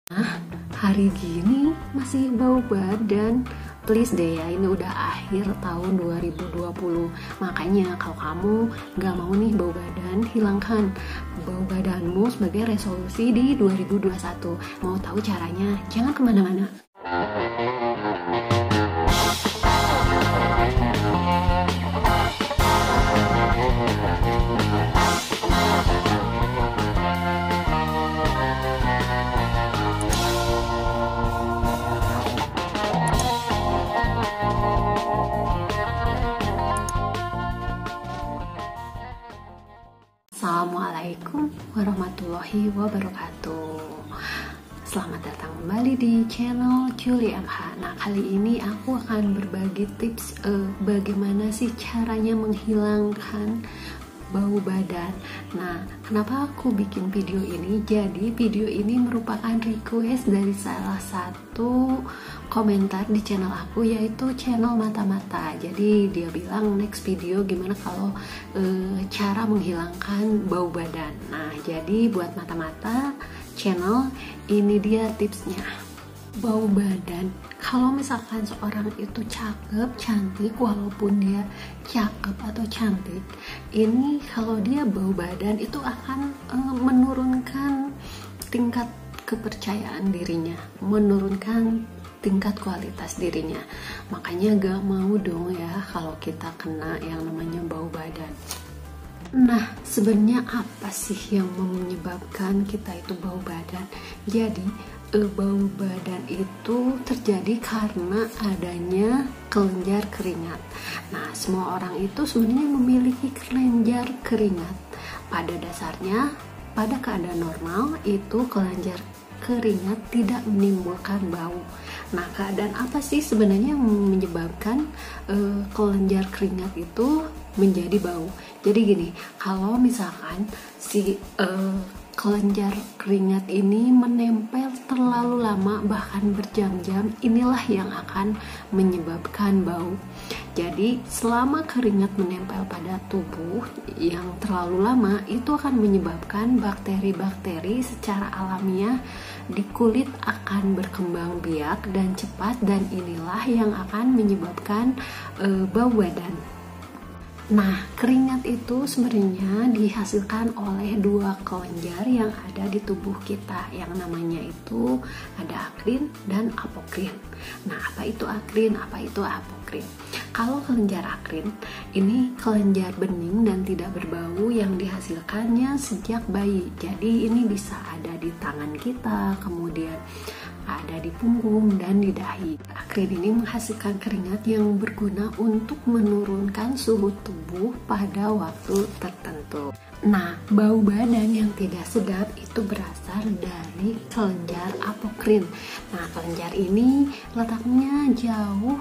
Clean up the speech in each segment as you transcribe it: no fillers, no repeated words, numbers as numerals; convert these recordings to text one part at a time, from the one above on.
Nah, hari gini masih bau badan. Please deh ya, ini udah akhir tahun 2020. Makanya kalau kamu nggak mau nih bau badan, hilangkan bau badanmu sebagai resolusi di 2021. Mau tahu caranya? Jangan kemana-mana. Assalamualaikum warahmatullahi wabarakatuh. Selamat datang kembali di channel Julie MH. Nah, kali ini aku akan berbagi tips bagaimana sih caranya menghilangkan bau badan. Nah, kenapa aku bikin video ini? Jadi video ini merupakan request dari salah satu komentar di channel aku, yaitu channel Mata-Mata. Jadi dia bilang next video gimana kalau cara menghilangkan bau badan. Nah, jadi buat Mata-Mata channel, ini dia tipsnya. Bau badan, kalau misalkan seorang itu cakep, cantik, walaupun dia cakep atau cantik, ini kalau dia bau badan itu akan menurunkan tingkat kepercayaan dirinya, menurunkan tingkat kualitas dirinya. Makanya gak mau dong ya kalau kita kena yang namanya bau badan. Nah, sebenarnya apa sih yang menyebabkan kita itu bau badan? Jadi bau badan itu terjadi karena adanya kelenjar keringat. Nah, semua orang itu sebenarnya memiliki kelenjar keringat. Pada dasarnya, pada keadaan normal itu kelenjar keringat tidak menimbulkan bau. Nah, keadaan apa sih sebenarnya yang menyebabkan kelenjar keringat itu menjadi bau? Jadi gini, kalau misalkan si kelenjar keringat ini menempel terlalu lama, bahkan berjam-jam, inilah yang akan menyebabkan bau. Jadi selama keringat menempel pada tubuh yang terlalu lama, itu akan menyebabkan bakteri-bakteri secara alamiah di kulit akan berkembang biak dan cepat, dan inilah yang akan menyebabkan bau badan. Nah, keringat itu sebenarnya dihasilkan oleh dua kelenjar yang ada di tubuh kita, yang namanya itu ada akrin dan apokrin. Nah, apa itu akrin, apa itu apokrin? Kalau kelenjar akrin, ini kelenjar bening dan tidak berbau yang dihasilkannya sejak bayi. Jadi ini bisa ada di tangan kita, kemudian ada di punggung dan di dahi. Akrin ini menghasilkan keringat yang berguna untuk menurunkan suhu tubuh pada waktu tertentu. Nah, bau badan yang tidak sedap itu berasal dari kelenjar apokrin. Nah, kelenjar ini letaknya jauh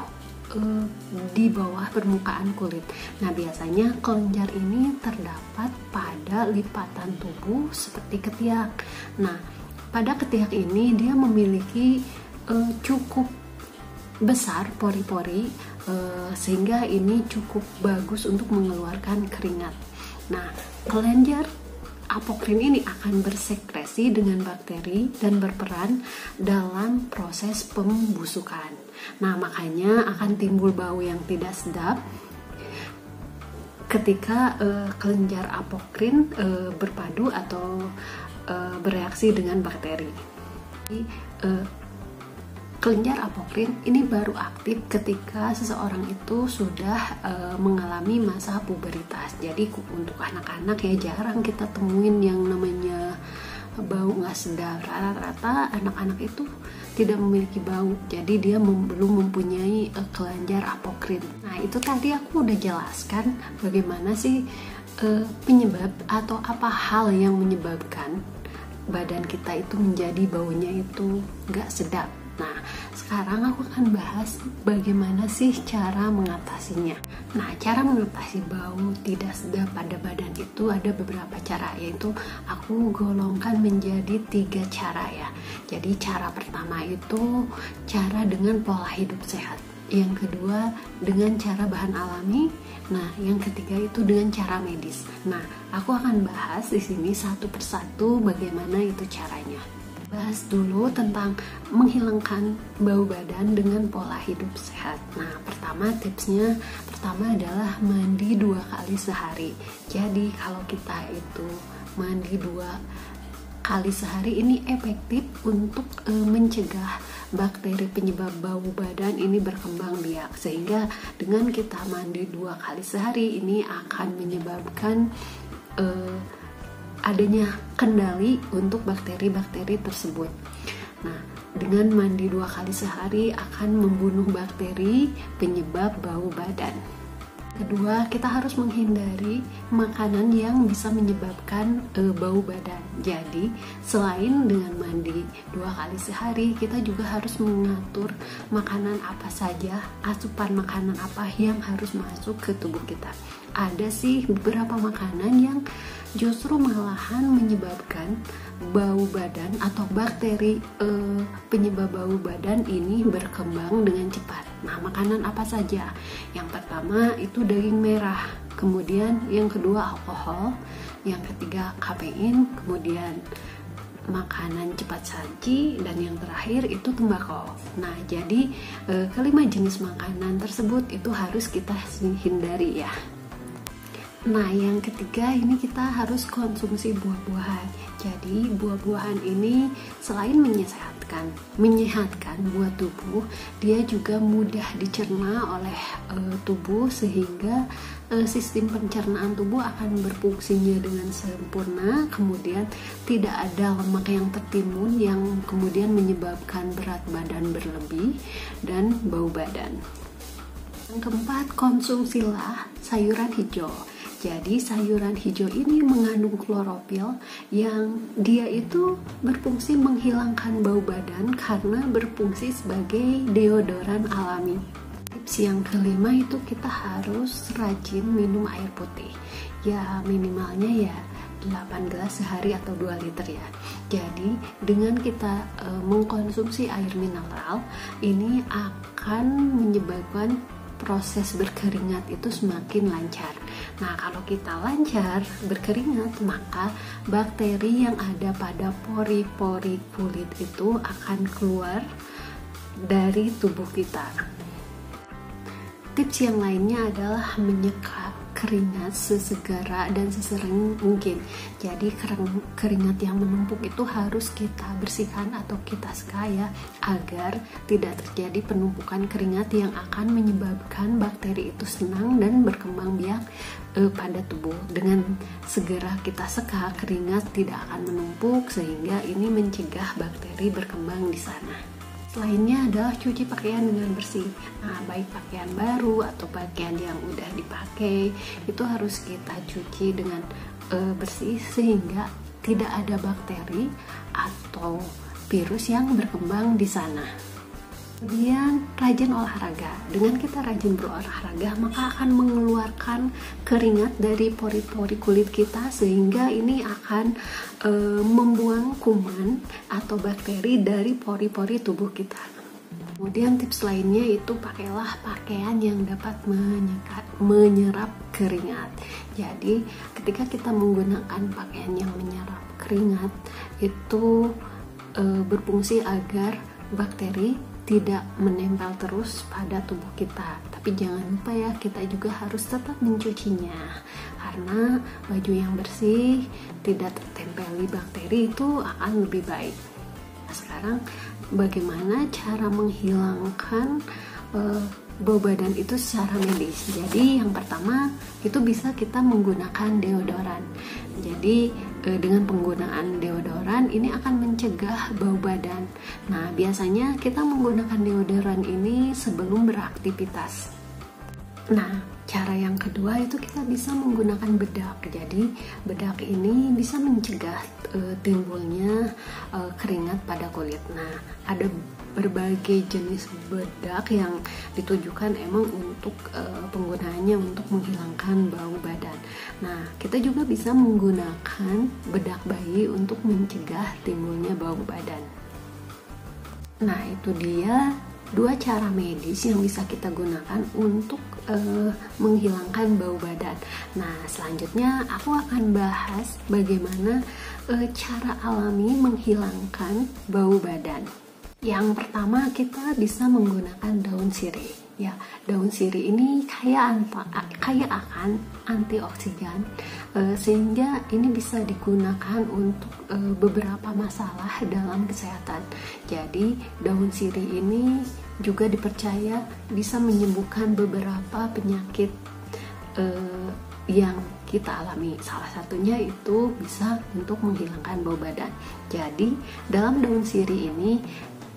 di bawah permukaan kulit. Nah, biasanya kelenjar ini terdapat pada lipatan tubuh seperti ketiak. Nah, pada ketiak ini dia memiliki cukup besar pori-pori, sehingga ini cukup bagus untuk mengeluarkan keringat. Nah, kelenjar apokrin ini akan bersekresi dengan bakteri dan berperan dalam proses pembusukan. Nah, makanya akan timbul bau yang tidak sedap ketika kelenjar apokrin berpadu atau bereaksi dengan bakteri. Kelenjar apokrin ini baru aktif ketika seseorang itu sudah mengalami masa pubertas. Jadi untuk anak-anak ya jarang kita temuin yang namanya bau nggak sedap. Rata-rata anak-anak itu tidak memiliki bau, jadi dia belum mempunyai kelenjar apokrin. Nah, itu tadi aku udah jelaskan bagaimana sih penyebab atau apa hal yang menyebabkan badan kita itu menjadi baunya itu nggak sedap. Nah, sekarang aku akan bahas bagaimana sih cara mengatasinya. Nah, cara mengatasi bau tidak sedap pada badan itu ada beberapa cara, yaitu aku golongkan menjadi 3 cara ya. Jadi cara pertama itu cara dengan pola hidup sehat. Yang kedua dengan cara bahan alami. Nah, yang ketiga itu dengan cara medis. Nah, aku akan bahas di sini satu persatu bagaimana itu caranya. Bahas dulu tentang menghilangkan bau badan dengan pola hidup sehat. Nah, tipsnya pertama adalah mandi 2 kali sehari. Jadi kalau kita itu mandi 2 kali sehari ini efektif untuk mencegah bakteri penyebab bau badan ini berkembang biak, sehingga dengan kita mandi 2 kali sehari ini akan menyebabkan adanya kendali untuk bakteri-bakteri tersebut. Nah, dengan mandi 2 kali sehari akan membunuh bakteri penyebab bau badan. Kedua, kita harus menghindari makanan yang bisa menyebabkan bau badan. Jadi, selain dengan mandi 2 kali sehari, kita juga harus mengatur makanan apa saja, asupan makanan apa yang harus masuk ke tubuh kita. Ada sih beberapa makanan yang justru malahan menyebabkan bau badan atau bakteri penyebab bau badan ini berkembang dengan cepat. Nah, makanan apa saja? Yang pertama itu daging merah, kemudian yang kedua alkohol, yang ketiga kafein, kemudian makanan cepat saji, dan yang terakhir itu tembakau. Nah, jadi kelima jenis makanan tersebut itu harus kita hindari ya. Nah, yang ketiga ini kita harus konsumsi buah-buahan. Jadi buah-buahan ini selain menyehatkan buat tubuh, dia juga mudah dicerna oleh tubuh, sehingga sistem pencernaan tubuh akan berfungsinya dengan sempurna. Kemudian tidak ada lemak yang tertimbun yang kemudian menyebabkan berat badan berlebih dan bau badan. Yang keempat, konsumsilah sayuran hijau. Jadi sayuran hijau ini mengandung klorofil yang dia itu berfungsi menghilangkan bau badan karena berfungsi sebagai deodoran alami. Tips yang kelima itu kita harus rajin minum air putih. Ya minimalnya ya 8 gelas sehari atau 2 liter ya. Jadi dengan kita mengkonsumsi air mineral ini akan menyebabkan proses berkeringat itu semakin lancar. Nah, kalau kita lancar berkeringat, maka bakteri yang ada pada pori-pori kulit itu akan keluar dari tubuh kita. Tips yang lainnya adalah menyeka keringat sesegera dan sesering mungkin. Jadi keringat yang menumpuk itu harus kita bersihkan atau kita sekaya agar tidak terjadi penumpukan keringat yang akan menyebabkan bakteri itu senang dan berkembang biak pada tubuh. Dengan segera kita seka, keringat tidak akan menumpuk sehingga ini mencegah bakteri berkembang di sana. Lainnya adalah cuci pakaian dengan bersih. Nah, baik pakaian baru atau pakaian yang udah dipakai itu harus kita cuci dengan bersih sehingga tidak ada bakteri atau virus yang berkembang di sana. Kemudian rajin olahraga. Dengan kita rajin berolahraga, maka akan mengeluarkan keringat dari pori-pori kulit kita sehingga ini akan membuang kuman atau bakteri dari pori-pori tubuh kita. Kemudian tips lainnya itu pakailah pakaian yang dapat menyerap keringat. Jadi ketika kita menggunakan pakaian yang menyerap keringat itu berfungsi agar bakteri tidak menempel terus pada tubuh kita. Tapi jangan lupa ya, kita juga harus tetap mencucinya karena baju yang bersih tidak tertempeli bakteri itu akan lebih baik. Nah, sekarang bagaimana cara menghilangkan bau badan itu secara medis? Jadi yang pertama itu bisa kita menggunakan deodoran. Jadi dengan penggunaan deodoran ini akan mencegah bau badan. Nah, biasanya kita menggunakan deodoran ini sebelum beraktivitas. Nah, cara yang kedua itu kita bisa menggunakan bedak. Jadi bedak ini bisa mencegah timbulnya keringat pada kulit. Nah, ada berbagai jenis bedak yang ditujukan emang untuk penggunaannya untuk menghilangkan bau badan. Nah, kita juga bisa menggunakan bedak bayi untuk mencegah timbulnya bau badan. Nah, itu dia dua cara medis yang bisa kita gunakan untuk menghilangkan bau badan. Nah, selanjutnya aku akan bahas bagaimana cara alami menghilangkan bau badan. Yang pertama, kita bisa menggunakan daun sirih. Ya, daun sirih ini kaya akan antioksidan, sehingga ini bisa digunakan untuk beberapa masalah dalam kesehatan. Jadi, daun sirih ini juga dipercaya bisa menyembuhkan beberapa penyakit yang kita alami. Salah satunya itu bisa untuk menghilangkan bau badan. Jadi, dalam daun sirih ini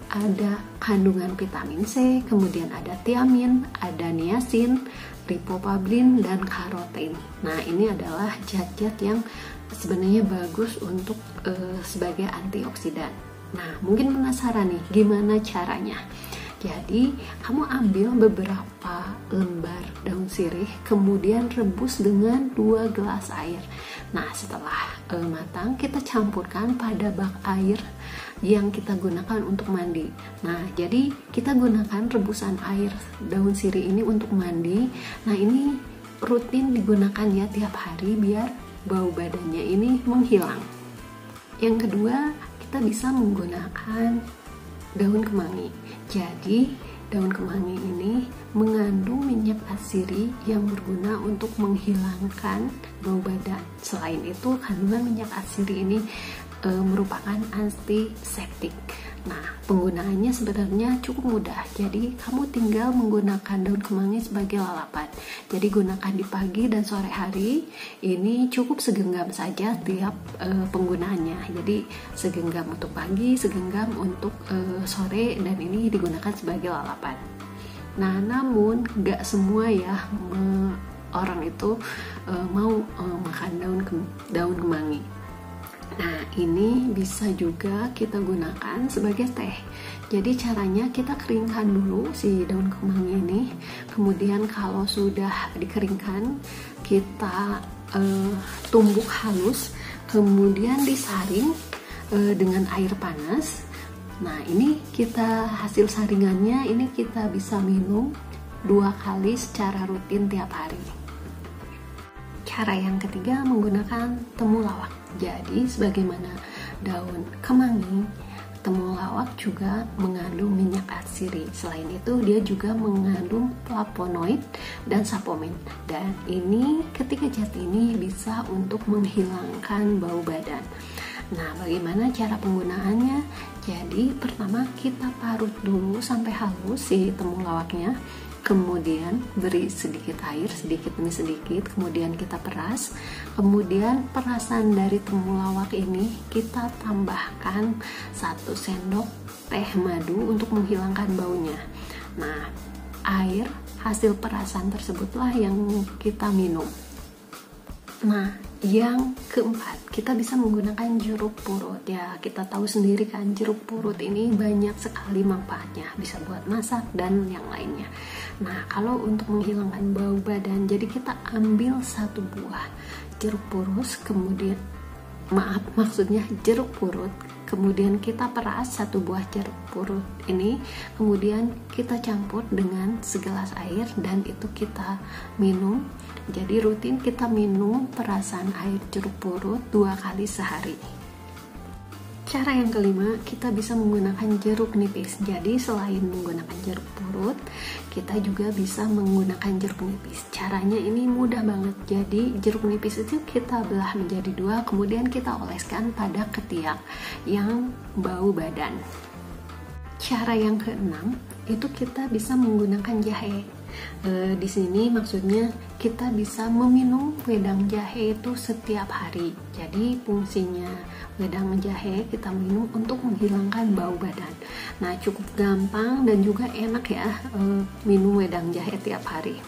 ada kandungan vitamin C, kemudian ada tiamin, ada niacin, riboflavin, dan karoten. Nah, ini adalah zat-zat yang sebenarnya bagus untuk sebagai antioksidan. Nah, mungkin penasaran nih, gimana caranya? Jadi, kamu ambil beberapa lembar daun sirih, kemudian rebus dengan 2 gelas air. Nah, setelah matang, kita campurkan pada bak air yang kita gunakan untuk mandi. Nah, jadi kita gunakan rebusan air daun sirih ini untuk mandi. Nah, ini rutin digunakan ya tiap hari biar bau badannya ini menghilang. Yang kedua, kita bisa menggunakan daun kemangi. Jadi, daun kemangi ini mengandung minyak atsiri yang berguna untuk menghilangkan bau badan. Selain itu, kandungan minyak atsiri ini merupakan antiseptik. Nah, penggunaannya sebenarnya cukup mudah. Jadi, kamu tinggal menggunakan daun kemangi sebagai lalapan. Jadi, gunakan di pagi dan sore hari. Ini cukup segenggam saja tiap penggunaannya. Jadi, segenggam untuk pagi, segenggam untuk sore, dan ini digunakan sebagai lalapan. Nah, namun gak semua ya orang itu mau makan daun kemangi. Nah, ini bisa juga kita gunakan sebagai teh. Jadi caranya kita keringkan dulu si daun kemangi ini. Kemudian kalau sudah dikeringkan, kita tumbuk halus. Kemudian disaring dengan air panas. Nah, ini hasil saringannya ini kita bisa minum 2 kali secara rutin tiap hari. Cara yang ketiga, menggunakan temulawak. Jadi, sebagaimana daun kemangi, temulawak juga mengandung minyak atsiri. Selain itu, dia juga mengandung flavonoid dan saponin. Dan ini, ketiga zat ini bisa untuk menghilangkan bau badan. Nah, bagaimana cara penggunaannya? Jadi, pertama kita parut dulu sampai halus si temulawaknya. Kemudian beri sedikit air, sedikit demi sedikit, kemudian kita peras. Kemudian perasan dari temulawak ini kita tambahkan 1 sendok teh madu untuk menghilangkan baunya. Nah, air hasil perasan tersebutlah yang kita minum. Nah, yang keempat, kita bisa menggunakan jeruk purut. Ya, kita tahu sendiri kan, jeruk purut ini banyak sekali manfaatnya, bisa buat masak dan yang lainnya. Nah, kalau untuk menghilangkan bau badan, jadi kita ambil 1 buah jeruk jeruk purut, kemudian kita peras 1 buah jeruk purut ini, kemudian kita campur dengan segelas air dan itu kita minum. Jadi rutin kita minum perasan air jeruk purut 2 kali sehari. Cara yang kelima, kita bisa menggunakan jeruk nipis. Jadi selain menggunakan jeruk purut, kita juga bisa menggunakan jeruk nipis. Caranya ini mudah banget. Jadi jeruk nipis itu kita belah menjadi 2, kemudian kita oleskan pada ketiak yang bau badan. Cara yang keenam, itu kita bisa menggunakan jahe. Di sini maksudnya kita bisa meminum wedang jahe itu setiap hari. Jadi fungsinya wedang jahe kita minum untuk menghilangkan bau badan. Nah, cukup gampang dan juga enak ya minum wedang jahe tiap hari.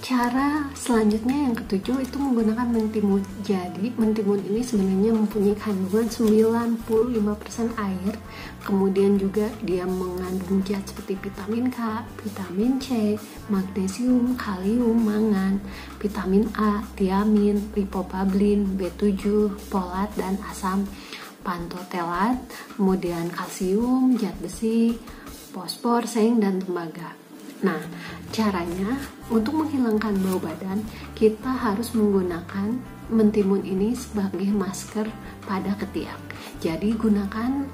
Cara selanjutnya yang ketujuh itu menggunakan mentimun. Jadi mentimun ini sebenarnya mempunyai kandungan 95% air. Kemudian juga dia mengandung zat seperti vitamin K, vitamin C, magnesium, kalium, mangan, vitamin A, tiamin, riboflavin, B7, folat dan asam pantotelat, kemudian kalsium, zat besi, fosfor, seng, dan tembaga. Nah, caranya untuk menghilangkan bau badan, kita harus menggunakan mentimun ini sebagai masker pada ketiak. Jadi gunakan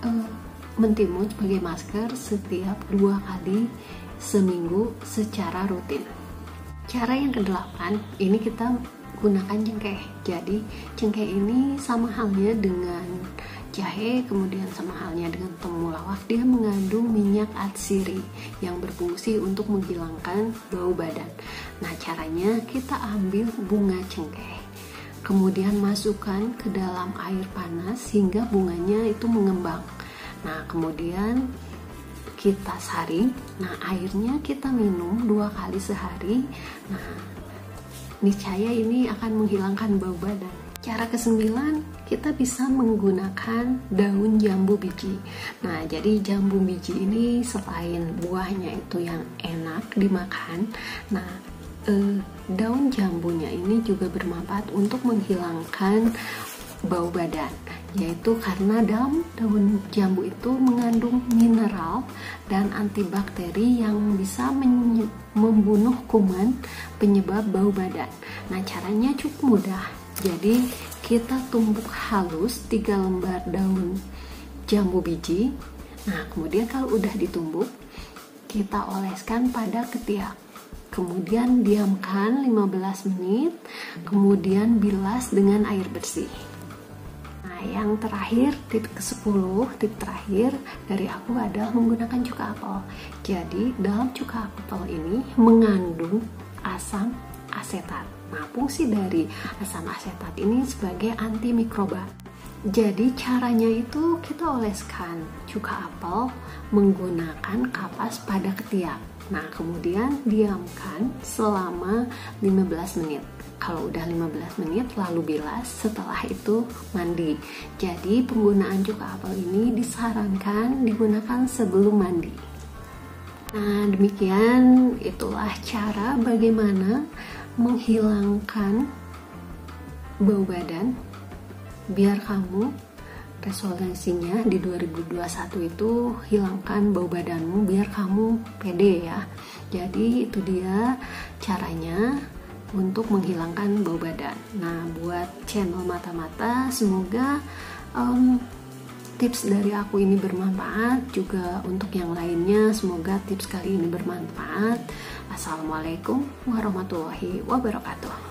mentimun sebagai masker setiap 2 kali seminggu secara rutin. Cara yang ke-8, ini kita gunakan cengkeh. Jadi cengkeh ini sama halnya dengan jahe, kemudian sama halnya dengan temulawak, dia mengandung minyak atsiri yang berfungsi untuk menghilangkan bau badan. Nah, caranya kita ambil bunga cengkeh, kemudian masukkan ke dalam air panas hingga bunganya itu mengembang. Nah, kemudian kita saring. Nah, airnya kita minum 2 kali sehari. Nah, niscaya ini akan menghilangkan bau badan. Cara ke-9, kita bisa menggunakan daun jambu biji. Nah, jadi jambu biji ini selain buahnya itu yang enak dimakan, nah daun jambunya ini juga bermanfaat untuk menghilangkan bau badan, yaitu karena daun jambu itu mengandung mineral dan antibakteri yang bisa membunuh kuman penyebab bau badan. Nah, caranya cukup mudah. Jadi kita tumbuk halus 3 lembar daun jambu biji. Nah, kemudian kalau udah ditumbuk, kita oleskan pada ketiak. Kemudian diamkan 15 menit, kemudian bilas dengan air bersih. Nah, yang terakhir, tips ke-10, tips terakhir dari aku adalah menggunakan cuka apel. Jadi dalam cuka apel ini mengandung asam asetat. Nah, fungsi dari asam asetat ini sebagai antimikroba. Jadi caranya itu kita oleskan cuka apel menggunakan kapas pada ketiak. Nah, kemudian diamkan selama 15 menit. Kalau udah 15 menit lalu bilas, setelah itu mandi. Jadi penggunaan cuka apel ini disarankan digunakan sebelum mandi. Nah, demikian itulah cara bagaimana menghilangkan bau badan biar kamu resolusinya di 2021 itu hilangkan bau badanmu biar kamu pede ya. Jadi itu dia caranya untuk menghilangkan bau badan. Nah, buat channel mata-mata, semoga tips dari aku ini bermanfaat. Juga untuk yang lainnya, semoga tips kali ini bermanfaat. Assalamualaikum warahmatullahi wabarakatuh.